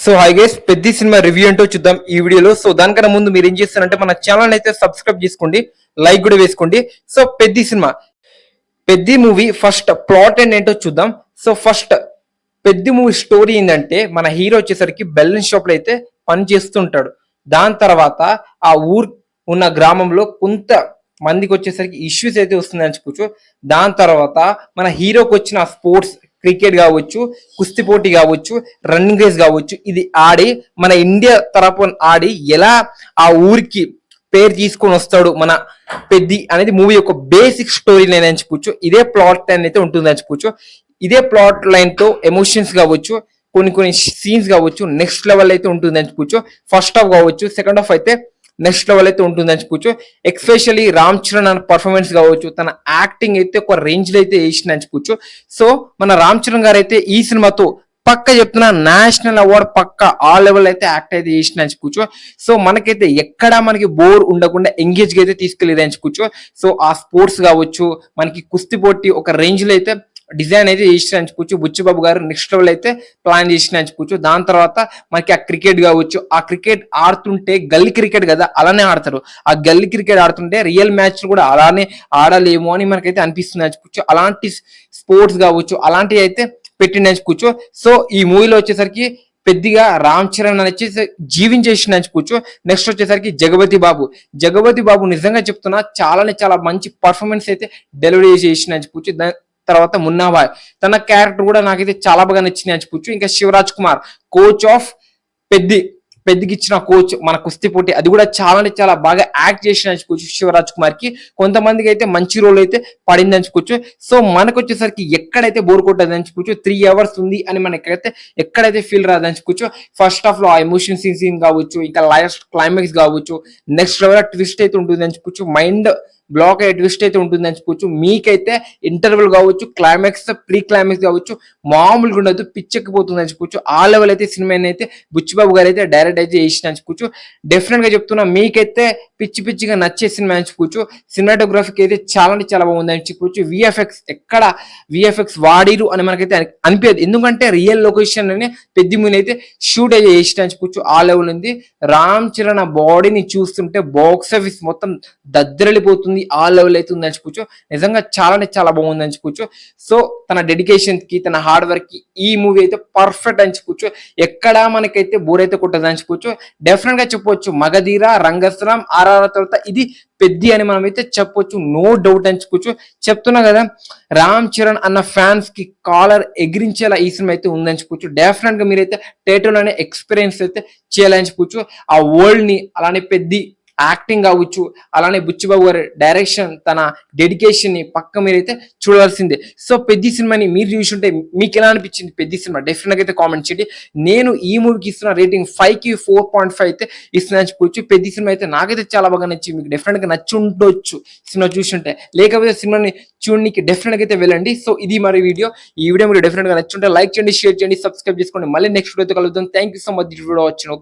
So hi guys, పెద్ద cinema review ఏంటో చూద్దాం ఈ వీడియోలో. సో దానికన్నా ముందు మీరు ఏం చేస్తారంటే మన ఛానల్ అయితే సబ్స్క్రైబ్ చేసుకోండి, లైక్ కూడా వేసుకోండి. సో పెద్ద మూవీ ఫస్ట్ ప్లాట్ ఏంటో చూద్దాం. సో ఫస్ట్ పెద్ద మూవీ స్టోరీ ఏంటంటే, మన హీరో వచ్చేసరికి బెల్లిన్ షాప్ లో అయితే పని చేస్తుంటాడు. దాని తర్వాత ఆ ఊరు ఉన్న గ్రామంలో కొంత మందికి వచ్చేసరికి ఇష్యూస్ అయితే వస్తుందని చెప్పుకోవచ్చు. దాని తర్వాత మన హీరోకి వచ్చిన స్పోర్ట్స్, క్రికెట్ కావచ్చు, కుస్తీ పోటీ కావచ్చు, రన్నింగ్ రేస్ కావచ్చు, ఇది ఆడి మన ఇండియా తరపున ఆడి ఎలా ఆ ఊరికి పేరు తీసుకొని వస్తాడు మన పెద్ది అనేది మూవీ యొక్క బేసిక్ స్టోరీ లైన్ అని చెప్పొచ్చు. ఇదే ప్లాట్ లైన్ అయితే ఉంటుందని చెప్పొచ్చు. ఇదే ప్లాట్ లైన్ తో ఎమోషన్స్ కావచ్చు, కొన్ని సీన్స్ కావచ్చు నెక్స్ట్ లెవెల్ అయితే ఉంటుందని చెప్పొచ్చు. ఫస్ట్ హాఫ్ కావచ్చు, సెకండ్ హాఫ్ అయితే నెక్స్ట్ లెవెల్ అయితే ఉంటుందని చెప్పొచ్చు. ఎక్స్పెషల్లీ రామ్ చరణ్ అన్న పర్ఫార్మెన్స్ కావచ్చు, తన యాక్టింగ్ అయితే ఒక రేంజ్ లో అయితే వేసిందని చెప్పొచ్చు. సో మన రామ్ చరణ్ గారు అయితే ఈ సినిమాతో పక్క చెప్తున్నా నేషనల్ అవార్డ్ పక్క ఆ లెవెల్ అయితే యాక్ట్ అయితే చేసిన చెప్పుకోవచ్చు. సో మనకైతే ఎక్కడా మనకి బోర్ ఉండకుండా ఎంగేజ్ అయితే తీసుకెళ్ళేది అని చెప్పుకోవచ్చు. సో ఆ స్పోర్ట్స్ కావచ్చు, మనకి కుస్తీ పోటీ ఒక రేంజ్ లో అయితే డిజైన్ అయితే చేసిన చెప్పుకోవచ్చు. బుచ్చిబాబు గారు నెక్స్ట్ లెవెల్ అయితే ప్లాన్ చేసిన చెప్పుకోవచ్చు. దాని తర్వాత మనకి ఆ క్రికెట్ కావచ్చు, ఆ క్రికెట్ ఆడుతుంటే గల్లీ క్రికెట్ కదా అలానే ఆడతారు. ఆ గల్లీ క్రికెట్ ఆడుతుంటే రియల్ మ్యాచ్ కూడా అలానే ఆడాలేమో అని మనకైతే అనిపిస్తుంది అని చెప్పుకోవచ్చు. అలాంటి స్పోర్ట్స్ కావచ్చు అలాంటివి అయితే పెట్టిండని కూర్చో. సో ఈ మూవీలో వచ్చేసరికి పెద్దగా రామ్ చరణ్ అని వచ్చేసి జీవించేసిన కూర్చో. నెక్స్ట్ వచ్చేసరికి జగపతి బాబు నిజంగా చెప్తున్నా చాలా మంచి పర్ఫార్మెన్స్ అయితే డెలివరీ చేసిన కూర్చో. దాని తర్వాత మున్నాబాయ్ తన క్యారెక్టర్ కూడా నాకైతే చాలా బాగా నచ్చింది అని చెప్పొచ్చు. ఇంకా శివరాజ్ కుమార్ కోచ్ ఆఫ్ పెద్దకి ఇచ్చిన కోచ్ మన కుస్తీ పోటీ, అది కూడా చాలా బాగా యాక్ట్ చేసిన చెప్పుకోవచ్చు. శివరాజ్ కుమార్ కి కొంతమందికి అయితే మంచి రోల్ అయితే పడింది అని చెప్పుకోవచ్చు. సో మనకు వచ్చేసరికి ఎక్కడైతే బోర్ కొట్టదు అని చెప్పుకోవచ్చు. 3 hours ఉంది అని మనకైతే ఎక్కడైతే ఫీల్ రాదని చెప్పుకోవచ్చు. ఫస్ట్ హాఫ్ లో ఆ ఎమోషన్ సీన్ కావచ్చు, ఇంకా లాస్ట్ క్లైమాక్స్ కావచ్చు, నెక్స్ట్ లెవెల్ ట్విస్ట్ అయితే ఉంటుంది అని చెప్పుకోవచ్చు. మైండ్ బ్లాక్ అయ్యే ట్విస్ట్ అయితే ఉంటుంది అని చెప్పుకోవచ్చు. మీకైతే ఇంటర్వెల్ కావచ్చు, క్లైమాక్స్, ప్రీ క్లైమాక్స్ కావచ్చు మామూలుగా ఉండదు, పిచ్చెక్కిపోతుంది అని చెప్పుకోవచ్చు. ఆ లెవెల్ అయితే సినిమా అయితే బుచ్చిబాబు గారు అయితే డైరెక్ట్ అయితే చేసిన అని చెప్పుకోవచ్చు. డెఫినెట్ గా చెప్తున్నా మీకైతే పిచ్చిగా నచ్చే సినిమా అని చెప్పుకోవచ్చు. సినిమాటోగ్రఫీకి అయితే చాలా బాగుంది అని చెప్పుకోవచ్చు. విఎఫ్ఎక్స్ వాడిరు అని మనకైతే అనిపించదు, ఎందుకంటే రియల్ లొకేషన్ అని పెద్ద మూవీ అయితే షూట్ అయితే చేసిన అని చెప్పుకోవచ్చు. ఆ లెవెల్ ఉంది. రామ్ చరణ్ బాడీని చూస్తుంటే బాక్స్ ఆఫీస్ మొత్తం దద్దరిల్లిపోతుంది, ఆ లెవెల్ అయితే ఉంది అని చెప్పుకోవచ్చు. నిజంగా చాలా బాగుంది అని చెప్పుకోవచ్చు. సో తన డెడికేషన్ కి, తన హార్డ్ వర్క్ కి ఈ మూవీ అయితే పర్ఫెక్ట్ అని చెప్పుకోవచ్చు. ఎక్కడా మనకైతే బోర్ అయితే కొట్టదు అని చెప్పుకోవచ్చు. డెఫినెట్ గా చెప్పొచ్చు మగధీర, రంగస్థలం, ఆర్ఆర్ తర్వాత ఇది పెద్ది అని మనం అయితే చెప్పొచ్చు, నో డౌట్ అని చెప్పుకోవచ్చు. చెప్తున్నా కదా, రామ్ చరణ్ అన్న ఫ్యాన్స్ కి కాలర్ ఎగిరించేలా ఈ సినిమా అయితే ఉందని చెప్పుకోవచ్చు. డెఫినెట్ గా మీరైతే థియేటర్ లోనే ఎక్స్పీరియన్స్ అయితే చేయాలని చెప్పుకోవచ్చు. ఆ వరల్డ్ ని అలానే పెద్ది యాక్టింగ్ కావచ్చు, అలానే బుచ్చిబాబు గారి డైరెక్షన్, తన డెడికేషన్ ని పక్క మీరైతే చూడాల్సిందే. సో పెద్ద సినిమాని మీరు చూసుంటే మీకు ఎలా అనిపించింది పెద్ద సినిమా డెఫినెట్ గా అయితే కామెంట్ చేయండి. నేను ఈ మూవీకి ఇస్తున్న రేటింగ్ 5 కి 4.5 అయితే ఇస్తున్నా చెప్పుకోవచ్చు. పెద్ద సినిమా అయితే నాకైతే చాలా బాగా నచ్చింది. మీకు డెఫినెట్ గా నచ్చి ఉండొచ్చు సినిమా చూసుంటే, లేకపోతే సినిమాని చూడడానికి డెఫినెట్ గా అయితే వెళ్ళండి. సో ఇది మరి వీడియో. ఈ వీడియో మీరు డెఫినెట్ గా నచ్చుంటే లైక్ చేయండి, షేర్ చేయండి, సబ్స్క్రైబ్ చేసుకోండి. మళ్ళీ నెక్స్ట్ వీడియోతో కలుద్దాం. Thank you so much video వచ్చిన. ఓకే.